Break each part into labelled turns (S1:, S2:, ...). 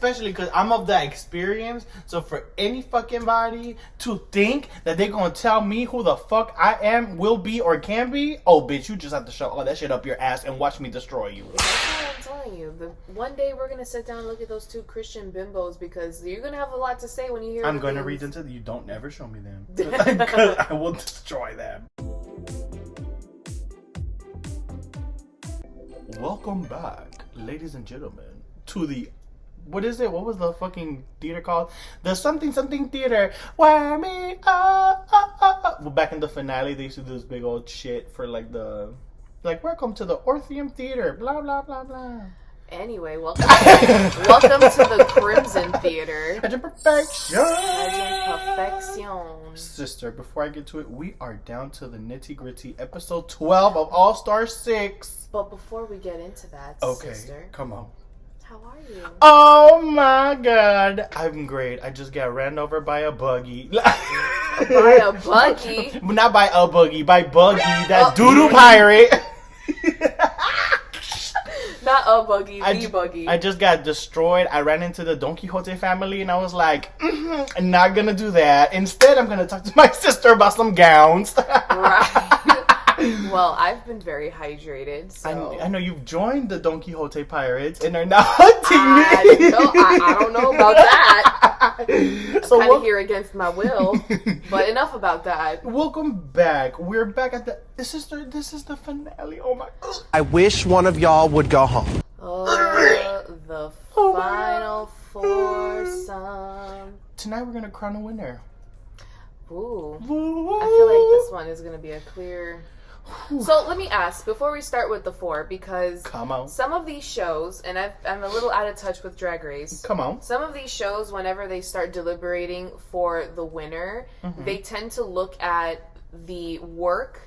S1: especially because I'm of that experience. So for any fucking body to think that they're gonna tell me who the fuck I am, will be, or can be, oh bitch, you just have to shove all that shit up your ass and watch me destroy you.
S2: That's what I'm telling you. One day we're gonna sit down and look at those two Christian bimbos, because you're gonna have a lot to say when you hear.
S1: I'm gonna read into you. Don't ever show me them, because I will destroy them. Welcome back, ladies and gentlemen, to the, what is it? What was the fucking theater called? The something theater. Why me? Well, back in the finale, they used to do this big old shit for like welcome to the Orpheum Theater. Blah blah blah blah.
S2: Anyway, welcome to the Crimson Theater.
S1: Pageant perfection.
S2: Pageant perfection.
S1: Sister, before I get to it, we are down to the nitty gritty, episode 12 of All Star 6.
S2: But before we get into that, sister,
S1: come on.
S2: How are you?
S1: Oh my god, I'm great. I just got ran over by a buggy.
S2: By a buggy?
S1: Not by a buggy, by Buggy, that doodoo pirate.
S2: Not a buggy, the buggy.
S1: I just got destroyed. I ran into the Don Quixote family and I was like, I'm not gonna do that. Instead, I'm gonna talk to my sister about some gowns.
S2: Right. Well, I've been very hydrated, so...
S1: I know you've joined the Don Quixote pirates and are now hunting
S2: me. I don't know about that.
S1: So
S2: I'm kind of here against my will, but enough about that.
S1: Welcome back. We're back at this is the finale. Oh my god.
S3: I wish one of y'all would go home.
S2: The final foursome.
S1: Tonight we're gonna crown a winner.
S2: Ooh. I feel like this one is gonna be a clear... So let me ask, before we start with the four, because some of these shows, and I'm a little out of touch with Drag Race.
S1: Come on.
S2: Some of these shows, whenever they start deliberating for the winner, they tend to look at the work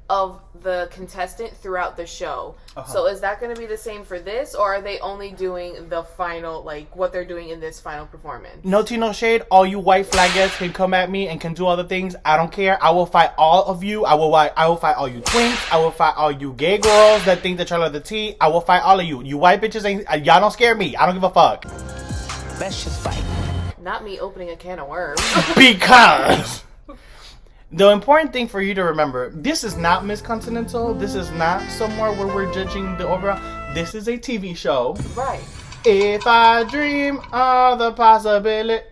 S2: of the contestant throughout the show. So is that going to be the same for this, or are they only doing the final, like what they're doing in this final performance?
S1: No tea, no shade. All you white flaggers can come at me and can do all the things. I don't care. I will fight all of you. I will fight all you twinks. I will fight all you gay girls that think that y'all are the tea. I will fight all of you. You white bitches ain't, y'all don't scare me. I don't give a fuck.
S3: Let's just fight.
S2: Not me opening a can of worms.
S1: Because the important thing for you to remember, this is not Miss Continental. This is not somewhere where we're judging the overall. This is a TV show.
S2: Right.
S1: If I dream of the possibility.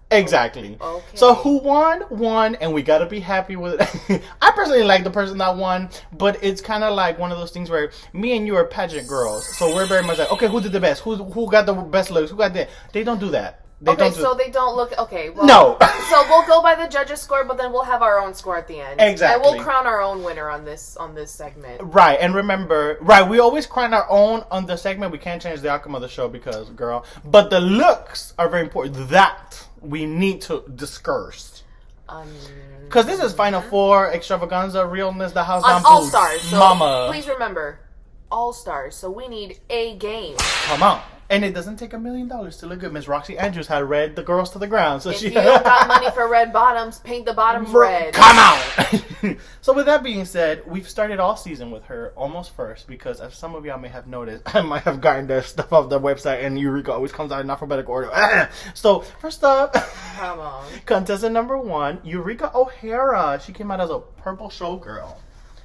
S1: Exactly.
S2: Okay.
S1: So who won, and we gotta be happy with it. I personally like the person that won, but it's kind of like one of those things where me and you are pageant girls. So we're very much like, okay, who did the best? Who got the best looks? Who got that? They don't do that. They
S2: don't look. Okay, well,
S1: no.
S2: So we'll go by the judges' score, but then we'll have our own score at the end.
S1: Exactly.
S2: And we'll crown our own winner on this segment.
S1: Right, and remember, we always crown our own on the segment. We can't change the outcome of the show because, girl. But the looks are very important. That we need to discuss. Because this is Final Four, Extravaganza, Realness, The House Down
S2: All Stars. So
S1: Mama.
S2: Please remember, All Stars. So we need a game.
S1: Come on. And it doesn't take $1 million to look good. Miss Roxy Andrews had read the girls to the ground. So
S2: if you don't got money for red bottoms, paint the bottoms red.
S1: Come on! So with that being said, we've started all season with her almost first because as some of y'all may have noticed, I might have gotten their stuff off the website and Eureka always comes out in alphabetical order. So first up,
S2: come on.
S1: Contestant number 1, Eureka O'Hara. She came out as a purple showgirl.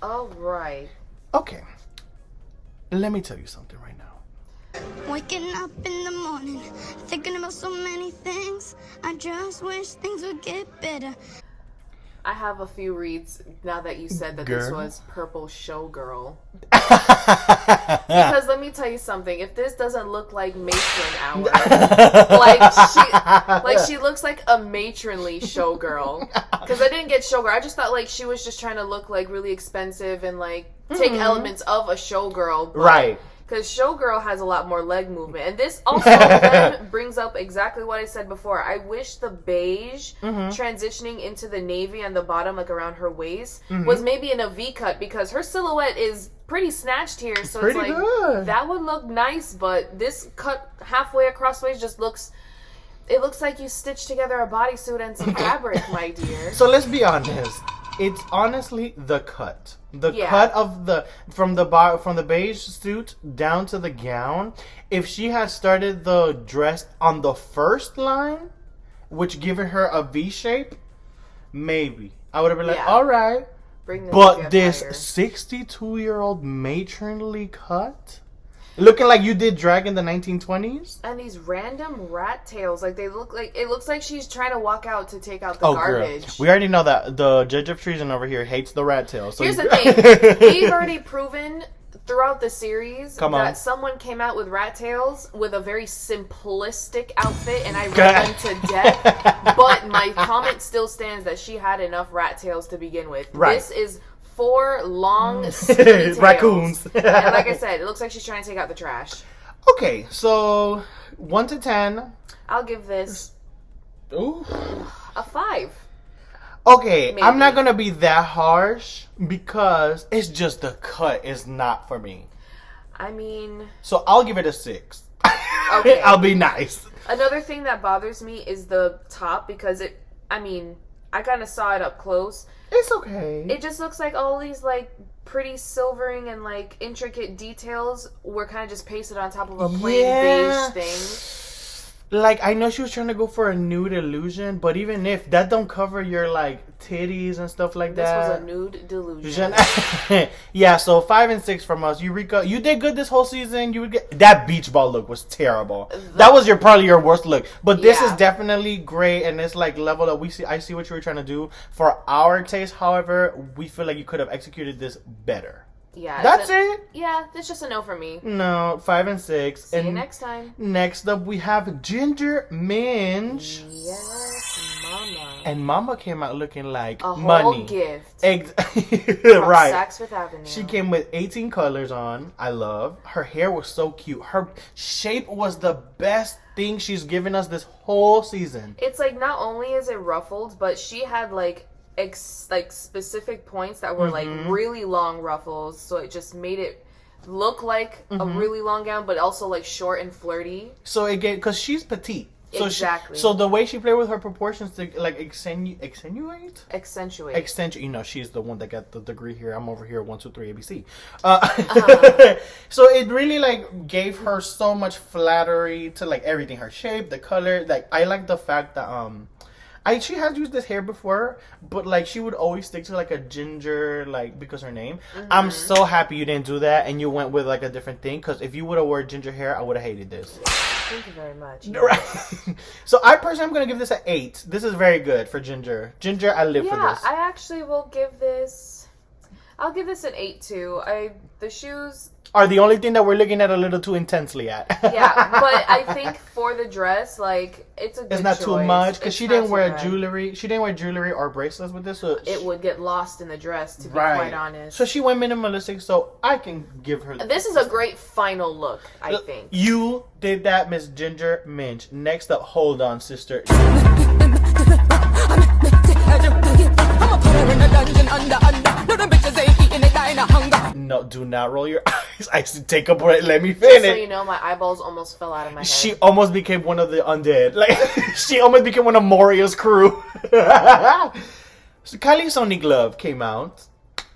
S2: All right.
S1: Okay. Let me tell you something right now.
S4: Waking up in the morning, thinking about so many things. I just wish things would get better.
S2: I have a few reads now that you said that this was Purple Showgirl. Because let me tell you something. If this doesn't look like matron hour, she looks like a matronly showgirl. Because I didn't get showgirl. I just thought like she was just trying to look like really expensive and like take elements of a showgirl.
S1: Right.
S2: Because showgirl has a lot more leg movement. And this also then brings up exactly what I said before. I wish the beige transitioning into the navy on the bottom, like around her waist, was maybe in a V cut because her silhouette is pretty snatched here. So it's like,
S1: good.
S2: That would look nice, but this cut halfway across waist just looks... It looks like you stitched together a bodysuit and some fabric, my dear.
S1: So let's be honest. It's honestly the cut. The
S2: Yeah.
S1: cut of from the beige suit down to the gown. If she had started the dress on the first line, which given her a V shape, maybe I would have been like,
S2: Yeah.
S1: all right.
S2: Bring
S1: But this
S2: higher.
S1: 62-year-old matronly cut, looking like you did drag in the 1920s.
S2: And these random rat tails, like it looks like she's trying to walk out to take out the
S1: Oh,
S2: garbage.
S1: girl. We already know that the judge of treason over here hates the rat tail. So
S2: Here's the thing. We've already proven throughout the series that someone came out with rat tails with a very simplistic outfit, and I read them to death. But my comment still stands that she had enough rat tails to begin with.
S1: Right.
S2: This is 4 long, skinny tails.
S1: Raccoons.
S2: And like I said, it looks like she's trying to take out the trash.
S1: Okay, so 1 to 10.
S2: I'll give this
S1: Ooh.
S2: a 5.
S1: Okay,
S2: Maybe.
S1: I'm not gonna be that harsh because it's just the cut is not for me.
S2: I mean,
S1: So I'll give it a 6.
S2: Okay.
S1: I'll be nice.
S2: another thing that bothers me is the top because I kind of saw it up close.
S1: It's okay.
S2: It just looks like all these like pretty silvering and like intricate details were kind of just pasted on top of a plain
S1: Yeah.
S2: beige thing.
S1: Like, I know she was trying to go for a nude illusion, but even if that don't cover your like titties and stuff like
S2: This
S1: that.
S2: was a nude delusion.
S1: Yeah, so 5 and 6 from us. Eureka, you did good this whole season. You would get that beach ball look was terrible. That was probably your worst look. But this is definitely great, and it's like level up. I see what you were trying to do. For our taste, however, we feel like you could have executed this better.
S2: Yeah,
S1: That's it.
S2: Yeah, that's just a no for me.
S1: No, 5 and 6.
S2: See
S1: and
S2: you next time.
S1: Next up, we have Ginger Minge.
S2: Yes, mama.
S1: And Mama came out looking like
S2: A whole
S1: money.
S2: gift.
S1: From right.
S2: Saks Fifth Avenue.
S1: She came with 18 colors on. I love. Her hair was so cute. Her shape was the best thing she's given us this whole season.
S2: It's like not only is it ruffled, but she had like specific points that were like really long ruffles, so it just made it look like a really long gown, but also like short and flirty.
S1: So again, because she's petite. So
S2: Exactly.
S1: So the way she played with her proportions to like accentuate. You know, she's the one that got the degree here. I'm over here 1, 2, 3 ABC. So it really like gave her so much flattery to like everything. Her shape, the color. Like I like the fact that she has used this hair before, but like she would always stick to like a ginger, like because her name. I'm so happy you didn't do that and you went with like a different thing. Because if you would have worn ginger hair, I would have hated this.
S2: Thank you very much.
S1: Right. So I personally am gonna give this an 8. This is very good for Ginger. Ginger, I live for
S2: Yeah,
S1: this.
S2: I actually will give this. I'll give this an 8 too. The shoes.
S1: Are the only thing that we're looking at a little too intensely at.
S2: Yeah, but I think for the dress, like it's a good
S1: It's not
S2: choice.
S1: too much because
S2: It's
S1: she
S2: not
S1: didn't
S2: too
S1: wear
S2: bad.
S1: jewelry. She didn't wear jewelry or bracelets with this, so
S2: It would get lost in the dress, to be
S1: right.
S2: quite honest.
S1: So she went minimalistic. So I can give her.
S2: This is a great final look, I think.
S1: You did that, Miss Ginger Minge. Next up, hold on, sister. No, do not roll your eyes. I said, take a breath. Let me finish.
S2: So you know, my eyeballs almost fell out of my head.
S1: She almost became one of the undead. Like she almost became one of Moria's crew. So Kylie Sonique Love came out,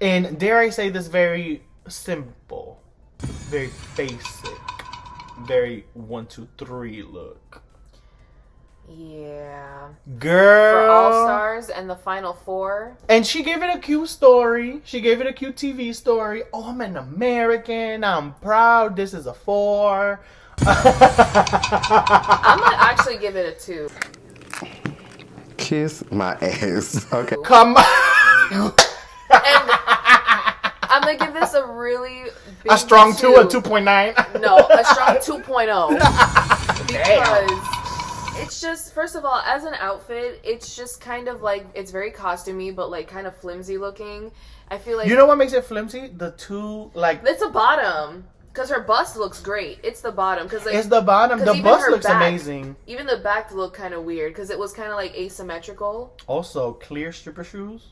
S1: and dare I say this, very simple, very basic, very 1, 2, 3 look.
S2: Yeah.
S1: Girl.
S2: For All Stars and the Final 4.
S1: And she gave it a cute story. She gave it a cute TV story. Oh, I'm an American. I'm proud. This is a 4.
S2: I'm gonna actually give it a 2.
S5: Kiss my ass. Okay.
S1: Come on.
S2: And I'm gonna give this a really big
S1: A strong 2, a 2.9.
S2: No, a strong 2.0. Because it's just, first of all, as an outfit, it's just kind of like, it's very costumey, but like kind of flimsy looking. I feel like...
S1: You know what makes it flimsy? The two, like...
S2: It's a bottom. Because her bust looks great. It's the bottom. Cause, like,
S1: It's the bottom. The
S2: even
S1: bust
S2: her
S1: looks
S2: back,
S1: amazing.
S2: Even the back looked kind of weird. Because it was kind of like asymmetrical.
S1: Also, clear stripper shoes.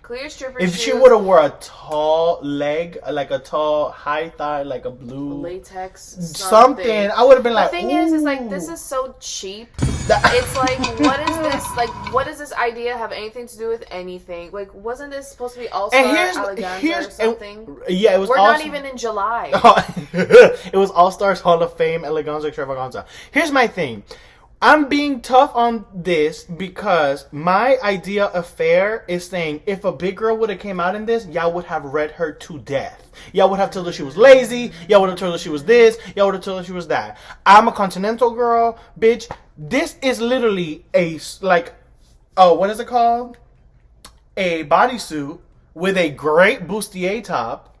S2: Clear stripper
S1: If
S2: shoes.
S1: she would have wore a tall leg, like a tall high thigh, like a blue
S2: latex
S1: something, I would have been like.
S2: The thing is like this is so cheap. It's like, what is this? Like, what does this idea have anything to do with anything? Like, wasn't this supposed to be All-Star Eleganza or something?
S1: Yeah, it was.
S2: We're not even in July.
S1: It was All Stars Hall of Fame Eleganza Extravaganza. Here's my thing. I'm being tough on this because my idea of fair is saying if a big girl would have came out in this, y'all would have read her to death. Y'all would have told her she was lazy. Y'all would have told her she was this. Y'all would have told her she was that. I'm a continental girl, bitch. This is literally what is it called? A bodysuit with a great bustier top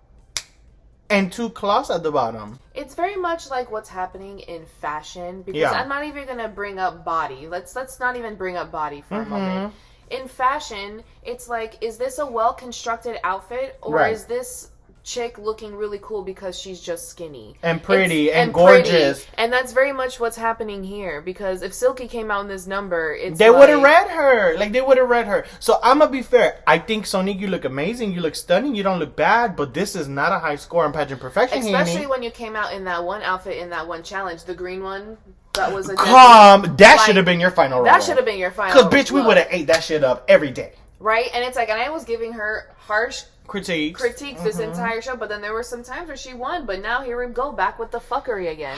S1: and 2 cloths at the bottom.
S2: It's very much like what's happening in fashion because I'm not even gonna bring up body. Let's not even bring up body for a moment. In fashion, it's like, is this a well-constructed outfit or is this chick looking really cool because she's just skinny
S1: and pretty and gorgeous?
S2: And that's very much what's happening here, because if Silky came out in this number,
S1: they would have read her. Like, they would have read her. So I'm gonna be fair. I think, Sonique, you look amazing, you look stunning, you don't look bad, but this is not a high score in pageant perfection,
S2: especially when you came out in that one outfit in that one challenge, the green one. That was
S1: that should have been your final
S2: That should have been your final.
S1: Because, bitch, we would have ate that shit up every day.
S2: Right? And it's like, and I was giving her harsh
S1: critiques
S2: this entire show, but then there were some times where she won, but now here we go, back with the fuckery again.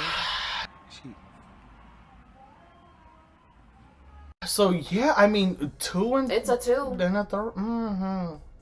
S1: So, yeah, I mean, 2 and...
S2: It's a 2.
S1: Then a 3.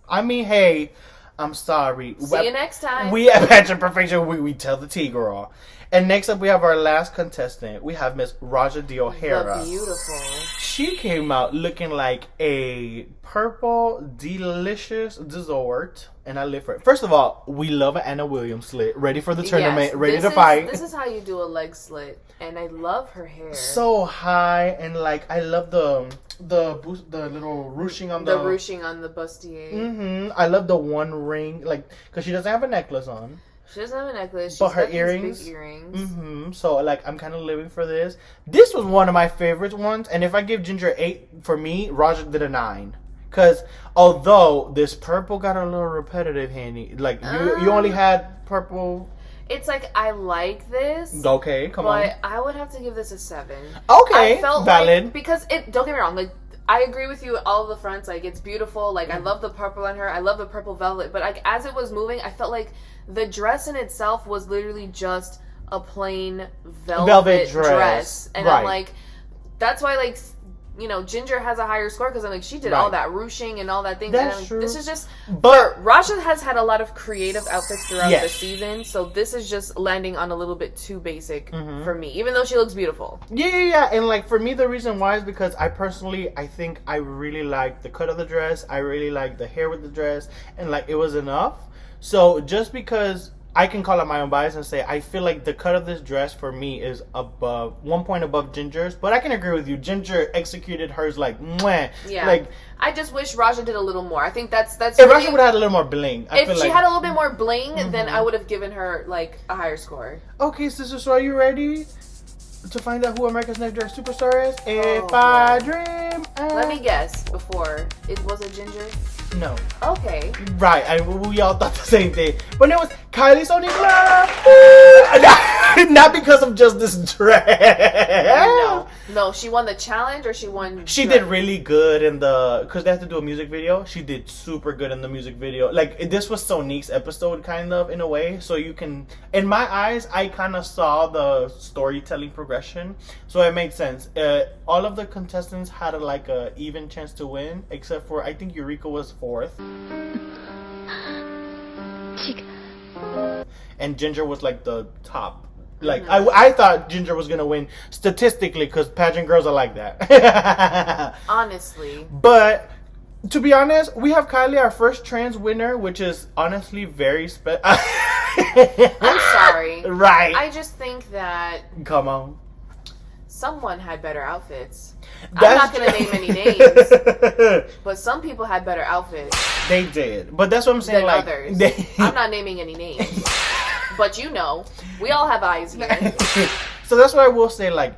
S1: I mean, hey, I'm sorry.
S2: See you next time.
S1: We at Pageant Perfection, we tell the tea, girl. And next up, we have our last contestant. We have Miss Rajah O'Hara.
S2: The beautiful.
S1: She came out looking like a purple, delicious dessert. And I live for it. First of all, we love an Anna Williams slit. Ready for the tournament, ready to fight.
S2: This is how you do a leg slit. And I love her hair.
S1: So high, and like, I love the little ruching on the...
S2: The ruching on the bustier.
S1: I love the one ring, like, because she doesn't have a necklace on.
S2: She doesn't have a necklace.
S1: But
S2: she's
S1: her
S2: got
S1: earrings.
S2: these big earrings.
S1: So, like, I'm kind of living for this. This was one of my favorite ones. And if I give Ginger 8 for me, Rajah did a 9. Because although this purple got a little repetitive, Handy. Like, you only had purple...
S2: It's like, I like this.
S1: Okay, come on.
S2: But I would have to give this a 7.
S1: Okay,
S2: I felt
S1: valid.
S2: Like, because don't get me wrong, like, I agree with you all the fronts. Like, it's beautiful. Like, I love the purple on her. I love the purple velvet. But, like, as it was moving, I felt like the dress in itself was literally just a plain velvet dress. And I'm like, that's why, like, you know, Ginger has a higher score because I'm like, she did all that ruching and all that thing.
S1: That's
S2: and
S1: true.
S2: This is just,
S1: but
S2: Rajah has had a lot of creative outfits throughout the season, so this is just landing on a little bit too basic for me, even though she looks beautiful.
S1: Yeah. And like, for me, the reason why is because I think I really like the cut of the dress. I really like the hair with the dress, and like, it was enough. So just because I can call out my own bias and say I feel like the cut of this dress for me is above 1 point above Ginger's, but I can agree with you. Ginger executed hers like mwah.
S2: Yeah.
S1: Like,
S2: I just wish Rajah did a little more. I think that's
S1: if
S2: really,
S1: Rajah would have had a little more bling.
S2: If she had a little bit more bling, then I would have given her like a higher score.
S1: Okay, sister, so are you ready to find out who America's Next Dress Superstar is? If I dream.
S2: Let me guess. Before was it Ginger?
S1: No.
S2: Okay.
S1: Right, we all thought the same thing. But it was Kylie Sonique. Not because of just this dress.
S2: No, she won the challenge or she won...
S1: She did really good in the... Because they had to do a music video. She did super good in the music video. Like, this was Sonique's episode, kind of, in a way. So you can... In my eyes, I kind of saw the storytelling progression. So it made sense. All of the contestants had a even chance to win. Except for, I think Eureka was 4th. And Ginger was like the top. Like, I thought Ginger was gonna win statistically because pageant girls are like that.
S2: Honestly.
S1: But to be honest, we have Kylie, our first trans winner, which is honestly very special.
S2: I'm sorry.
S1: Right.
S2: I just think that...
S1: Come on.
S2: Someone had better outfits. I'm not going to name any names, but some people had better outfits.
S1: They did. But that's what I'm saying.
S2: Than others. I'm not naming any names. But you know, we all have eyes here.
S1: So that's what I will say, like,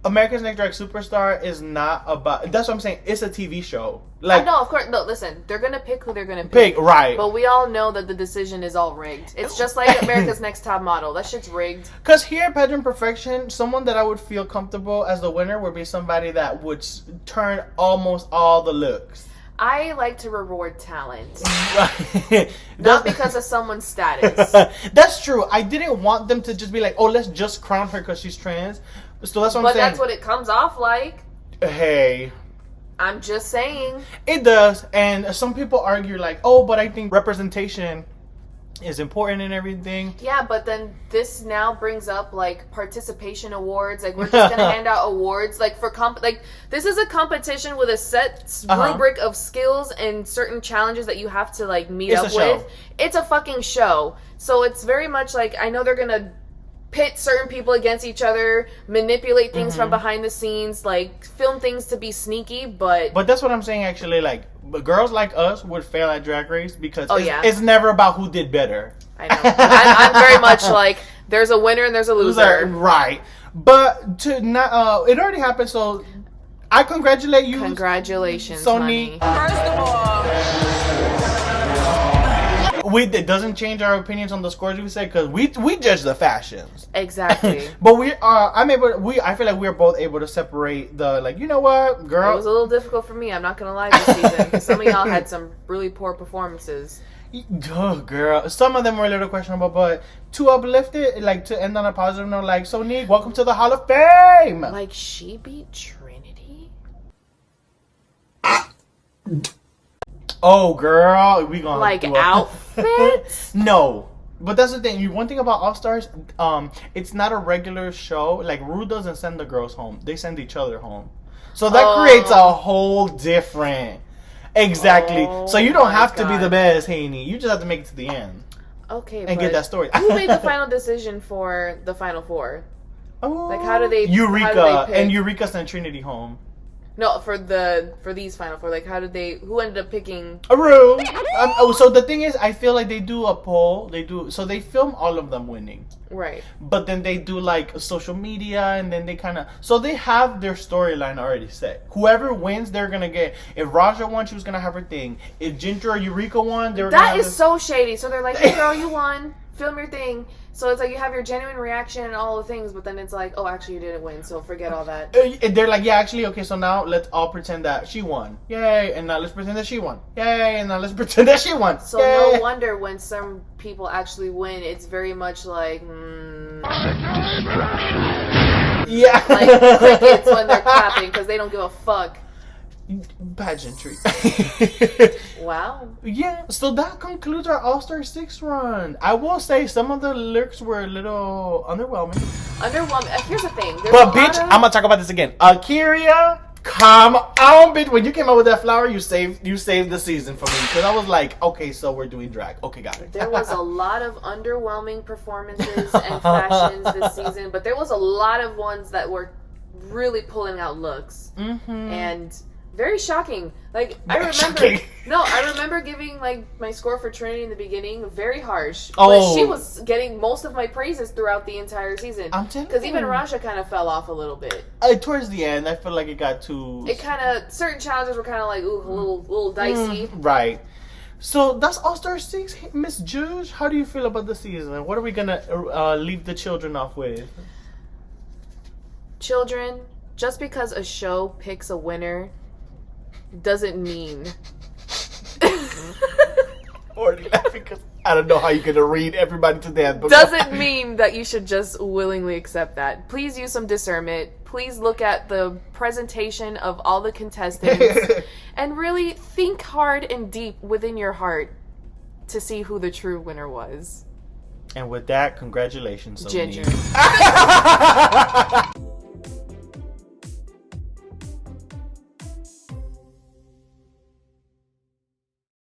S1: America's Next Drag Superstar is not about. That's what I'm saying. It's a TV show. Like,
S2: no, of course. No, listen. They're gonna pick who they're gonna pick.
S1: Right.
S2: But we all know that the decision is all rigged. It's just like America's Next Top Model. That shit's rigged.
S1: Because here at Pageant Perfection, someone that I would feel comfortable as the winner would be somebody that would turn almost all the looks.
S2: I like to reward talent. Not because of someone's status.
S1: That's true. I didn't want them to just be like, oh, let's just crown her because she's trans. So that's what I'm saying. But
S2: that's what it comes off like.
S1: Hey.
S2: I'm just saying.
S1: It does. And some people argue like, oh, but I think representation is important and everything.
S2: Yeah, but then this now brings up like participation awards. Like we're just gonna hand out awards like for like this is a competition with a set rubric of skills and certain challenges that you have to like meet up with. It's a fucking show. So it's very much like I know they're gonna pit certain people against each other, manipulate things from behind the scenes, like film things to be sneaky, but
S1: that's what I'm saying actually. Like girls like us would fail at Drag Race because it's never about who did better.
S2: I know. I'm very much like there's a winner and there's a loser.
S1: Right. But to not it already happened, so I congratulate you.
S2: Congratulations,
S1: Sonique.
S2: First of all,
S1: it doesn't change our opinions on the scores we said because we judge the fashions.
S2: Exactly.
S1: But I feel like we're both able to separate the like, you know what, girl.
S2: It was a little difficult for me. I'm not gonna lie this season because some of y'all had some really poor performances.
S1: Oh, girl. Some of them were a little questionable, but to uplift it, like to end on a positive note, like Sonique, welcome to the Hall of Fame.
S2: Like she beat Trinity.
S1: Oh, girl, we gonna
S2: like outfits?
S1: No, but that's the thing. One thing about All Stars, it's not a regular show. Like Ru doesn't send the girls home; they send each other home. So that creates a whole different. Exactly. So you don't have to be the best, Haney. You just have to make it to the end.
S2: Okay,
S1: and get that story.
S2: Who made the final decision for the final four?
S1: Oh,
S2: like how do they?
S1: Eureka and Eureka sent Trinity home.
S2: No, for these final four, like how did they? Who ended up picking?
S1: Aru. So the thing is, I feel like they do a poll. So they film all of them winning.
S2: Right.
S1: But then they do like social media, and then they kind of so they have their storyline already set. Whoever wins, they're gonna get. If Rajah won, she was gonna have her thing. If Ginger or Eureka won, they were.
S2: That is so shady. So they're like, "Hey, girl, you won. Film your thing." So it's like you have your genuine reaction and all the things, but then it's like, oh, actually you didn't win, so forget all that.
S1: They're like, yeah, actually, okay, so now let's all pretend that she won. Yay, and now let's pretend that she won. Yay, and now let's pretend that she won.
S2: So
S1: Yay.
S2: No wonder when some people actually win, it's very much like,
S1: yeah.
S2: Like crickets when they're clapping because they don't give a fuck.
S1: Pageantry.
S2: Wow.
S1: Yeah, so that concludes our All-Star 6 run. I will say some of the lyrics were a little underwhelming.
S2: Here's the thing.
S1: But bitch, I'm gonna talk about this again. Akira, come on, bitch. When you came out with that flower, you saved the season for me. Because I was like, okay, so we're doing drag. Okay, got it.
S2: There was a lot of underwhelming performances and fashions this season, but there was a lot of ones that were really pulling out looks. And very shocking. Like I remember giving like my score for Trinity in the beginning very harsh. But she was getting most of my praises throughout the entire season.
S1: I'm telling you.
S2: Because even Rajah kind of fell off a little bit.
S1: Towards the end, I feel like it got too.
S2: It kind of certain challenges were kind of like a little dicey.
S1: Right. So that's All Star 6, Miss Judge. How do you feel about the season? What are we gonna leave the children off with?
S2: Children, just because a show picks a winner doesn't mean
S1: already laughing because I don't know how you're gonna read everybody to death. But
S2: doesn't mean that you should just willingly accept that. Please use some discernment. Please look at the presentation of all the contestants and really think hard and deep within your heart to see who the true winner was.
S1: And with that, congratulations,
S2: Ginger.